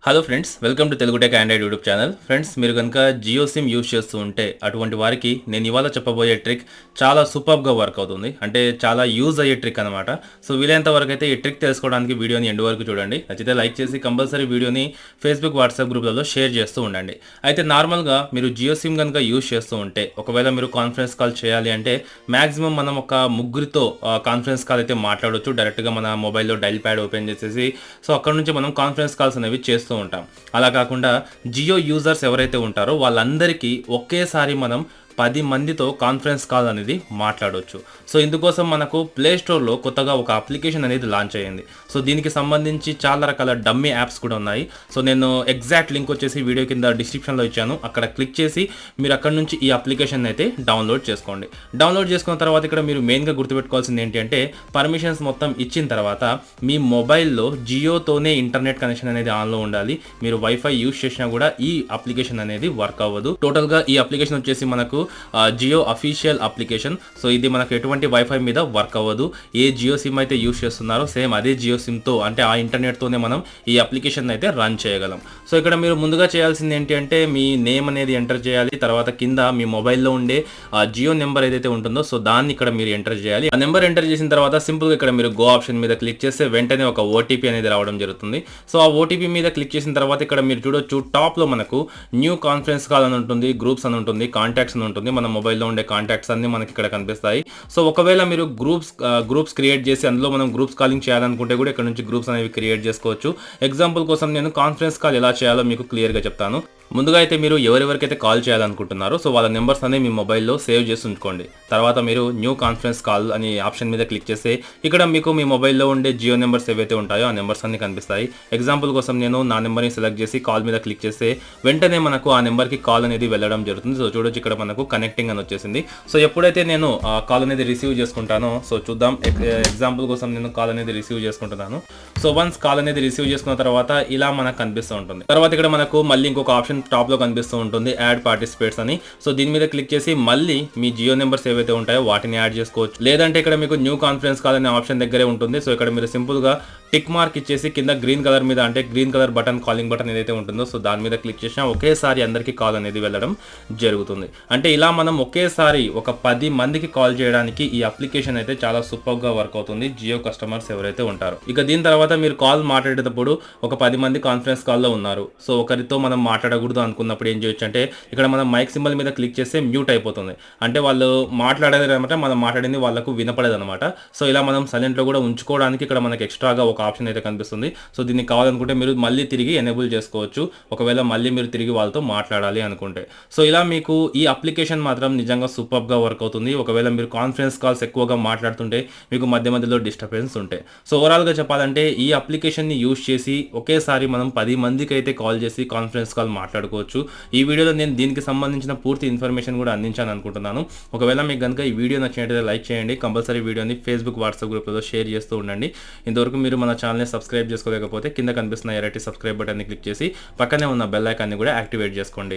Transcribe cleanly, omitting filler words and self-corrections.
Hello friends, welcome to Telugu tech Android YouTube channel. Friends, మీరు కనుక Jio SIM use చేస్తూ ఉంటే అటువంటి వారికి నేను ఇవాళ చెప్పబోయే ట్రిక్ చాలా సూపర్గా వర్క్ అవుతుంది. అంటే చాలా యూజ్ అయ్యే ట్రిక్ అనమాట. సో వీలైనంత వరకు అయితే ఈ ట్రిక్ తెలుసుకోవడానికి వీడియోని ఎండ్ వరకు చూడండి. నచ్చితే లైక్ చేసి కంపల్సరీ వీడియోని ఫేస్బుక్, వాట్సాప్ గ్రూప్లలో షేర్ చేస్తూ ఉండండి. అయితే నార్మల్గా మీరు జియో సిమ్ కనుక యూస్ చేస్తూ ఉంటే ఒకవేళ మీరు కాన్ఫరెన్స్ కాల్ చేయాలి అంటే మ్యాక్సిమం మనం ఒక ముగ్గురితో కాన్ఫరెన్స్ కాల్ అయితే మాట్లాడవచ్చు. డైరెక్ట్గా మన మొబైల్లో డైల్ ప్యాడ్ ఓపెన్ చేసేసి సో అక్కడ నుంచి మనం కాన్ఫరెన్స్ కాల్స్ అనేవి చేస్తూ ఉంటాం. అలా కాకుండా జియో యూజర్స్ ఎవరైతే ఉంటారో వాళ్ళందరికీ ఒకేసారి మనం 10 మందితో కాన్ఫరెన్స్ కాల్ అనేది మాట్లాడవచ్చు. సో ఇందుకోసం మనకు ప్లే స్టోర్లో కొత్తగా ఒక అప్లికేషన్ అనేది లాంచ్ అయ్యింది. సో దీనికి సంబంధించి చాలా రకాల డమ్మీ యాప్స్ కూడా ఉన్నాయి. సో నేను ఎగ్జాక్ట్ లింక్ వచ్చేసి వీడియో కింద డిస్క్రిప్షన్లో ఇచ్చాను. అక్కడ క్లిక్ చేసి మీరు అక్కడ నుంచి ఈ అప్లికేషన్ అయితే డౌన్లోడ్ చేసుకోండి. డౌన్లోడ్ చేసుకున్న తర్వాత ఇక్కడ మీరు మెయిన్గా గుర్తుపెట్టుకోవాల్సింది ఏంటి అంటే పర్మిషన్స్ మొత్తం ఇచ్చిన తర్వాత మీ మొబైల్లో జియోతోనే ఇంటర్నెట్ కనెక్షన్ అనేది ఆన్లో ఉండాలి. మీరు వైఫై యూస్ చేసినా కూడా ఈ అప్లికేషన్ అనేది వర్క్ అవ్వదు. టోటల్గా ఈ అప్లికేషన్ వచ్చేసి మనకు జియో అఫీషియల్ అప్లికేషన్. సో ఇది మనకు ఎటువంటి వైఫై మీద వర్క్ అవ్వదు. ఏ జియో సిమ్ అయితే యూస్ చేస్తున్నారో సేమ్ అదే జియో సిమ్తో అంటే ఆ ఇంటర్నెట్తోనే మనం ఈ అప్లికేషన్ అయితే రన్ చేయగలం. సో ఇక్కడ మీరు ముందుగా చేయాల్సింది ఏంటి అంటే మీ నేమ్ అనేది ఎంటర్ చేయాలి. తర్వాత కింద మీ మొబైల్లో ఉండే జియో నెంబర్ ఏదైతే ఉంటుందో సో దాన్ని ఇక్కడ మీరు ఎంటర్ చేయాలి. ఆ నెంబర్ ఎంటర్ చేసిన తర్వాత సింపుల్గా ఇక్కడ మీరు గో ఆప్షన్ మీద క్లిక్ చేస్తే వెంటనే ఒక ఓటీపీ అనేది రావడం జరుగుతుంది. సో ఆ ఓటీపీ మీద క్లిక్ చేసిన తర్వాత ఇక్కడ మీరు చూడొచ్చు టాప్లో మనకు న్యూ కాన్ఫరెన్స్ కాల్ అని ఉంటుంది, గ్రూప్స్ అని ఉంటుంది, కాంటాక్ట్స్ అని ఉంటుంది. మన మొబైల్లో ఉండే కాంటాక్ట్స్ అన్ని మనకి ఇక్కడ కనిపిస్తాయి. సో ఒకవేళ మీరు గ్రూప్స్ క్రియేట్ చేసి అందులో మనం గ్రూప్స్ కాలింగ్ చేయాలనుకుంటే కూడా ఇక్కడ నుంచి గ్రూప్స్ అనేవి క్రియేట్ చేసుకోవచ్చు. ఎగ్జాంపుల్ కోసం నేను కాన్ఫరెన్స్ కాల్ ఎలా చేయాలో మీకు క్లియర్గా చెప్తాను. ముందుగా అయితే మీరు ఎవరెవరికైతే కాల్ చేయాలనుకుంటున్నారో సో వాళ్ళ నెంబర్స్ అనేవి మీ మొబైల్లో సేవ్ చేసి ఉంచుకోండి. తర్వాత మీరు న్యూ కాన్ఫరెన్స్ కాల్ అనే ఆప్షన్ మీద క్లిక్ చేస్తే ఇక్కడ మీకు మీ మొబైల్లో ఉండే జియో నెంబర్స్ ఏవైతే ఉంటాయో ఆ నెంబర్స్ అన్ని కనిపిస్తాయి. ఎగ్జాంపుల్ కోసం నేను నా నెంబర్ని సెలెక్ట్ చేసి కాల్ మీద క్లిక్ చేస్తే వెంటనే మనకు ఆ నెంబర్కి కాల్ అనేది వెళ్ళడం జరుగుతుంది. సో చూడొచ్చు ఇక్కడ మనకు కనెక్టింగ్ అని వచ్చేసింది. సో ఎప్పుడైతే నేను ఆ కాల్ అనేది రిసీవ్ చేసుకుంటానో సో చూద్దాం. ఎగ్జాంపుల్ కోసం నేను కాల్ అనేది రిసీవ్ చేసుకుంటున్నాను. సో వన్స్ కాల్ అనేది రిసీవ్ చేసుకున్న తర్వాత ఇలా మనకు కనిపిస్తూ ఉంటుంది. తర్వాత ఇక్కడ మనకు మళ్ళీ ఇంకొక ఆప్షన్ టాప్ లో కనిపిస్తూ ఉంటుంది, యాడ్ పార్టిసిపేట్స్ అని. సో దీని మీద క్లిక్ చేసి మళ్ళీ మీ జియో నెంబర్స్ ఏవైతే ఉంటాయో వాటిని యాడ్ చేసుకోవచ్చు. లేదంటే ఇక్కడ మీకు న్యూ కాన్ఫరెన్స్ కాల్ అనే ఆప్షన్ దగ్గరే ఉంటుంది. సో ఇక్కడ మీరు సింపుల్ గా టిక్ మార్క్ ఇచ్చేసి కింద గ్రీన్ కలర్ మీద అంటే green colour button calling button ఏదైతే ఉంటుందో సో దాని మీద క్లిక్ చేసినా ఒకేసారి అందరికీ కాల్ అనేది వెళ్ళడం జరుగుతుంది. అంటే ఇలా మనం ఒకేసారి ఒక 10 మందికి కాల్ చేయడానికి ఈ అప్లికేషన్ అయితే చాలా సూపర్ గా వర్క్ అవుతుంది జియో కస్టమర్స్ ఎవరైతే ఉంటారో. ఇక దీని తర్వాత మీరు కాల్ మాట్లాడేటప్పుడు ఒక 10 మంది కాన్ఫరెన్స్ కాల్లో ఉన్నారు. సో ఒకరితో మనం మాట్లాడకూడదు అనుకున్నప్పుడు ఏం చేయొచ్చు అంటే ఇక్కడ మనం మైక్ సింబల్ మీద క్లిక్ చేస్తే మ్యూట్ అయిపోతుంది. అంటే వాళ్ళు మాట్లాడేది అనమాట, మనం మాట్లాడింది వాళ్ళకు వినపడదు అనమాట. సో ఇలా మనం సైలెంట్ లో కూడా ఉంచుకోవడానికి ఇక్కడ మనకి ఎక్స్ట్రాగా ఒక ఆప్షన్ అయితే కనిపిస్తుంది. సో దీన్ని కావాలనుకుంటే మీరు మళ్ళీ తిరిగి ఎనేబుల్ చేసుకోవచ్చు ఒకవేళ మళ్ళీ మీరు తిరిగి వాళ్ళతో మాట్లాడాలి అనుకుంటే. సో ఇలా మీకు ఈ అప్లికేషన్ మాత్రం నిజంగా సూపర్ గా వర్క్ అవుతుంది. ఒకవేళ మీరు కాన్ఫరెన్స్ కాల్స్ ఎక్కువగా మాట్లాడుతుంటే మీకు మధ్య మధ్యలో డిస్టర్బెన్స్ ఉంటాయి. సో ఓవరాల్ గా చెప్పాలంటే ఈ అప్లికేషన్ ని యూజ్ చేసి ఒకేసారి మనం 10 మందికి అయితే కాల్ చేసి కాన్ఫరెన్స్ కాల్ మాట్లాడుకోవచ్చు. ఈ వీడియోలో నేను దీనికి సంబంధించిన పూర్తి ఇన్ఫర్మేషన్ కూడా అందించాను అనుకుంటున్నాను. ఒకవేళ మీకు కనుక ఈ వీడియో నచ్చినట్లయితే లైక్ చేయండి. కంపల్సరీ వీడియోని ఫేస్బుక్, వాట్సాప్ గ్రూప్లో షేర్ చేస్తూ ఉండండి. ఇంతవరకు మీరు మన ఛానల్ని సబ్స్క్రైబ్ చేసుకోలేకపోతే కింద కనిపిస్తున్న ఎర్రటి సబ్స్క్రైబ్ బటన్ని క్లిక్ చేసి పక్కనే ఉన్న బెల్ ఐకాన్ని కూడా యాక్టివేట్ చేసుకోండి.